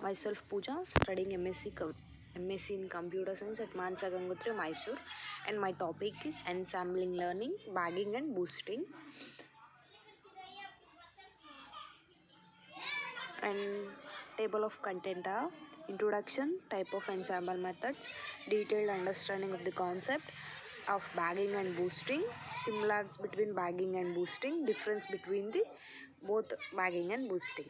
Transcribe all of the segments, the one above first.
Myself Pooja, studying MSc in Computer Science at Mansa Gangotri, Mysore, and my topic is ensembling learning, bagging and boosting. And table of content are introduction, type of ensemble methods, detailed understanding of the concept of bagging and boosting, similarities between bagging and boosting, difference between the both bagging and boosting.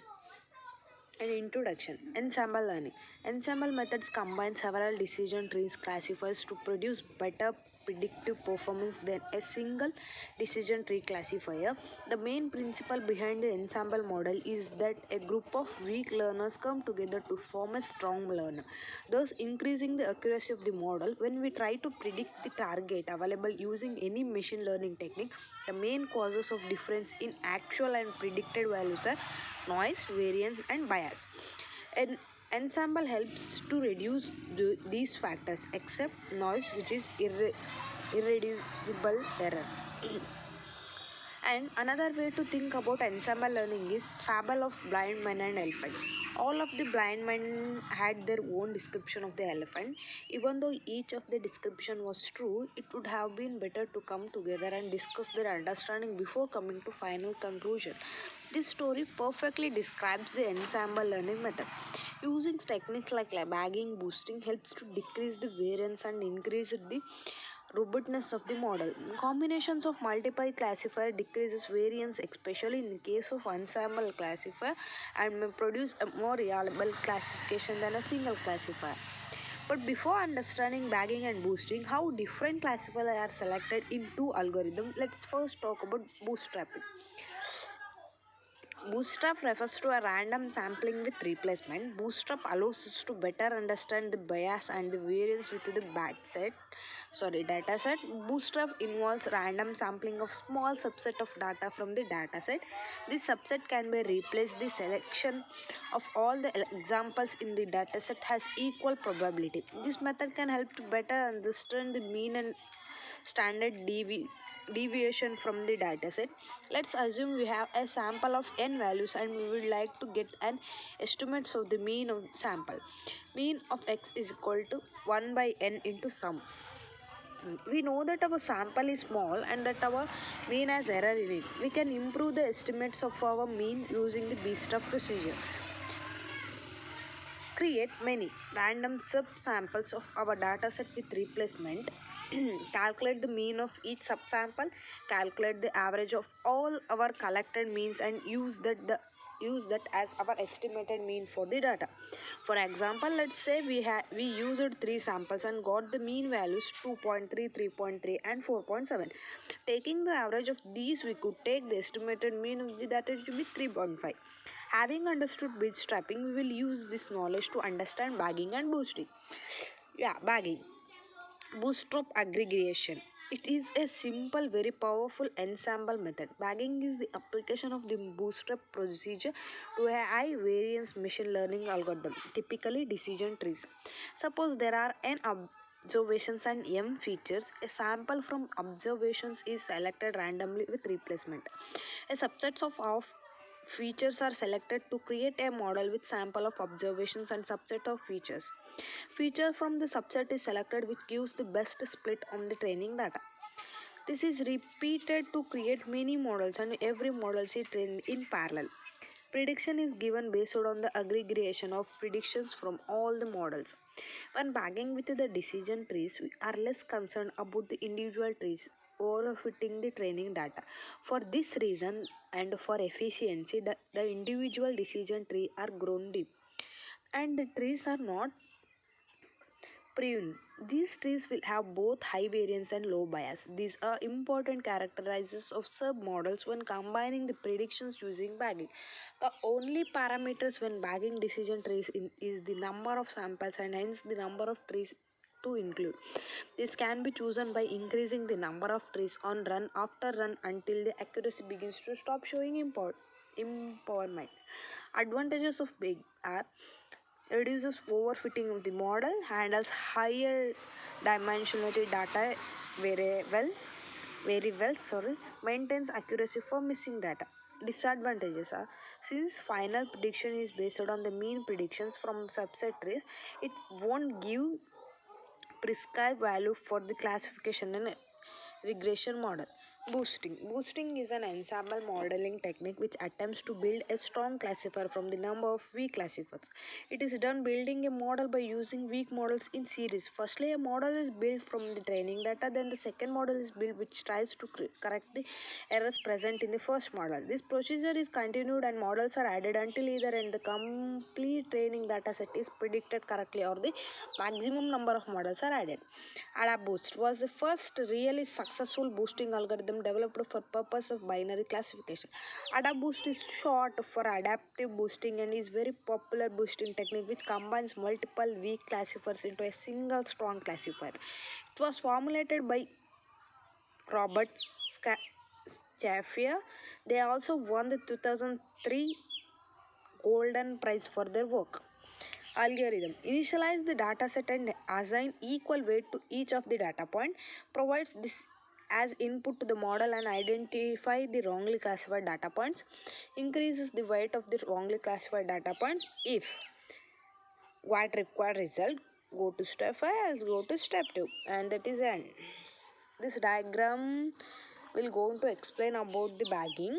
An introduction. Ensemble learning. Ensemble methods combine several decision trees classifiers to produce better predictive performance than a single decision tree classifier. The main principle behind the ensemble model is that a group of weak learners come together to form a strong learner, thus increasing the accuracy of the model. When we try to predict the target available using any machine learning technique, the main causes of difference in actual and predicted values are noise, variance, and bias. An ensemble helps to reduce these factors, except noise, which is irreducible error. And another way to think about ensemble learning is fable of blind man and elephant. All of the blind men had their own description of the elephant. Even though each of the description was true, it would have been better to come together and discuss their understanding before coming to final conclusion. This story perfectly describes the ensemble learning method. Using techniques like bagging, boosting helps to decrease the variance and increase the robustness of the model. Combinations of multiple classifier decreases variance, especially in the case of ensemble classifier, and may produce a more reliable classification than a single classifier. But before understanding bagging and boosting, how different classifiers are selected in two algorithms, let's first talk about bootstrapping. Bootstrap refers to a random sampling with replacement. Bootstrap allows us to better understand the bias and the variance with the dataset. Bootstrap involves random sampling of small subset of data from the dataset. This subset can be replaced. The selection of all the examples in the dataset has equal probability. This method can help to better understand the mean and standard deviation from the dataset. Let's assume we have a sample of n values and we would like to get an estimate of the mean of the sample. Mean of x is equal to 1 by n into sum. We know that our sample is small and that our mean has error in it. We can improve the estimates of our mean using the bootstrap procedure. Create many random subsamples of our dataset with replacement. Calculate the mean of each subsample. Calculate the average of all our collected means and use that as our estimated mean for the data. For example, let's say we used 3 samples and got the mean values 2.3, 3.3 and 4.7. Taking the average of these, we could take the estimated mean of the data to be 3.5. Having understood bootstrapping, we will use this knowledge to understand bagging and boosting. Bagging. Bootstrap aggregation. It is a simple, very powerful ensemble method. Bagging is the application of the bootstrap procedure to a high variance machine learning algorithm, typically decision trees. Suppose there are n observations and m features. A sample from observations is selected randomly with replacement. A subset of features are selected to create a model with sample of observations and subset of features. Feature from the subset is selected which gives the best split on the training data. This is repeated to create many models and every model is trained in parallel. Prediction is given based on the aggregation of predictions from all the models. When bagging with the decision trees, we are less concerned about the individual trees overfitting the training data. For this reason and for efficiency, the individual decision tree are grown deep and the trees are not pruned. These trees will have both high variance and low bias. These are important characteristics of submodels when combining the predictions using bagging. The only parameters when bagging decision trees is the number of samples and hence the number of trees to include. This can be chosen by increasing the number of trees on run after run until the accuracy begins to stop showing empowerment. Advantages of big are reduces overfitting of the model, handles higher dimensionality data very well, maintains accuracy for missing data. Disadvantages are, since final prediction is based on the mean predictions from subset trees, it won't give prescribed value for the classification and regression model. Boosting is an ensemble modeling technique which attempts to build a strong classifier from the number of weak classifiers. It is done building a model by using weak models in series. Firstly, a model is built from the training data, then the second model is built which tries to correct the errors present in the first model. This procedure is continued and models are added until either end the complete training data set is predicted correctly or the maximum number of models are added. AdaBoost was the first really successful boosting algorithm developed for purpose of binary classification. AdaBoost is short for adaptive boosting and is very popular boosting technique which combines multiple weak classifiers into a single strong classifier. It was formulated by Robert Schaffer. They also won the 2003 Golden Prize for their work. Algorithm: initialize the dataset and assign equal weight to each of the data point. Provides this as input to the model and identify the wrongly classified data points. Increases the weight of the wrongly classified data points if what required result. Go to step 5, else go to step 2, and that is end. This diagram will go to explain about the bagging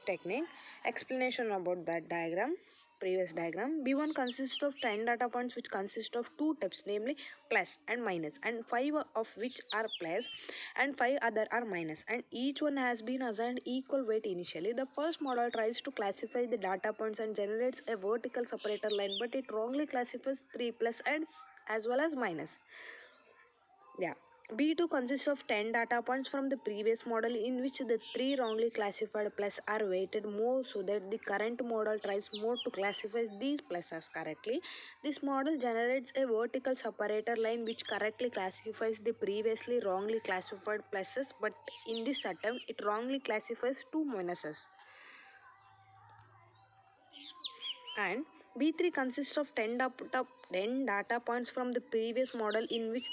technique. Explanation about that diagram. Previous diagram. B1 consists of 10 data points which consist of two types, namely plus and minus, and 5 of which are plus and 5 other are minus, and each one has been assigned equal weight initially. The first model tries to classify the data points and generates a vertical separator line, but it wrongly classifies 3 plus and as well as minus. Yeah. B2 consists of 10 data points from the previous model in which the 3 wrongly classified plus are weighted more so that the current model tries more to classify these pluses correctly. This model generates a vertical separator line which correctly classifies the previously wrongly classified pluses, but in this attempt it wrongly classifies 2 minuses. And B3 consists of 10 data points from the previous model in which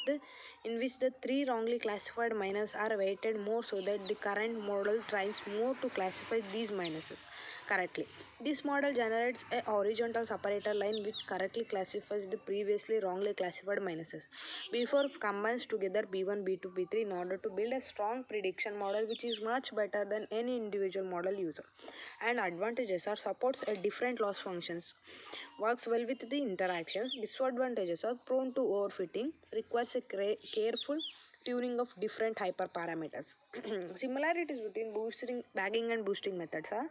the 3 wrongly classified minus are weighted more so that the current model tries more to classify these minuses correctly. This model generates a horizontal separator line which correctly classifies the previously wrongly classified minuses. B4 combines together B1, B2, B3 in order to build a strong prediction model which is much better than any individual model user. And advantages are supports a different loss functions, works well with the interactions. Disadvantages are prone to overfitting, requires a careful tuning of different hyperparameters. Similarities between bagging and boosting methods are,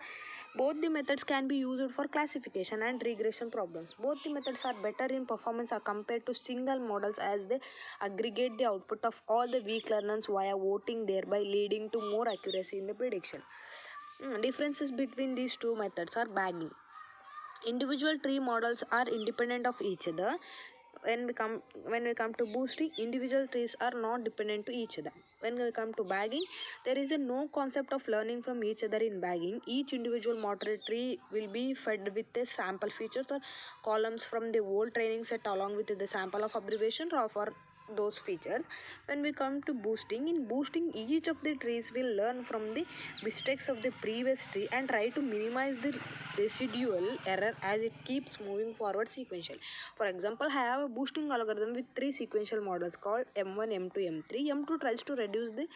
both the methods can be used for classification and regression problems. Both the methods are better in performance are compared to single models as they aggregate the output of all the weak learners via voting, thereby leading to more accuracy in the prediction. Differences between these two methods are bagging. Individual tree models are independent of each other. When we come to boosting, individual trees are not dependent to each other. When we come to bagging, there is a no concept of learning from each other in bagging. Each individual moderate tree will be fed with a sample features or columns from the whole training set along with the sample of observation or for those features. When we come to boosting, in boosting each of the trees will learn from the mistakes of the previous tree and try to minimize the residual error as it keeps moving forward sequential. For example, I have a boosting algorithm with 3 sequential models called M1, M2, M3. M2 tries to reduce the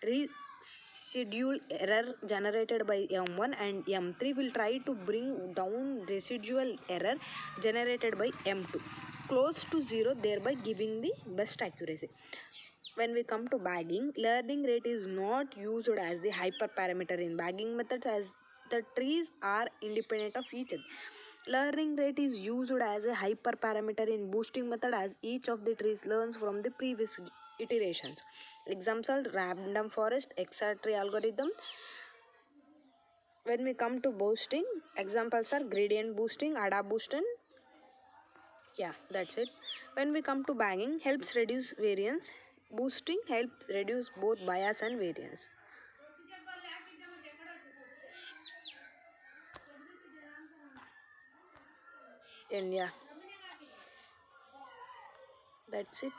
residual error generated by M1, and M3 will try to bring down residual error generated by M2 close to 0, thereby giving the best accuracy. When we come to bagging, learning rate is not used as the hyperparameter in bagging methods as the trees are independent of each other. Learning rate is used as a hyperparameter in boosting method as each of the trees learns from the previous iterations. Example: random forest, XR tree algorithm. When we come to boosting, examples are gradient boosting, AdaBoost, and yeah, that's it. When we come to bagging, helps reduce variance. Boosting helps reduce both bias and variance. And yeah, that's it.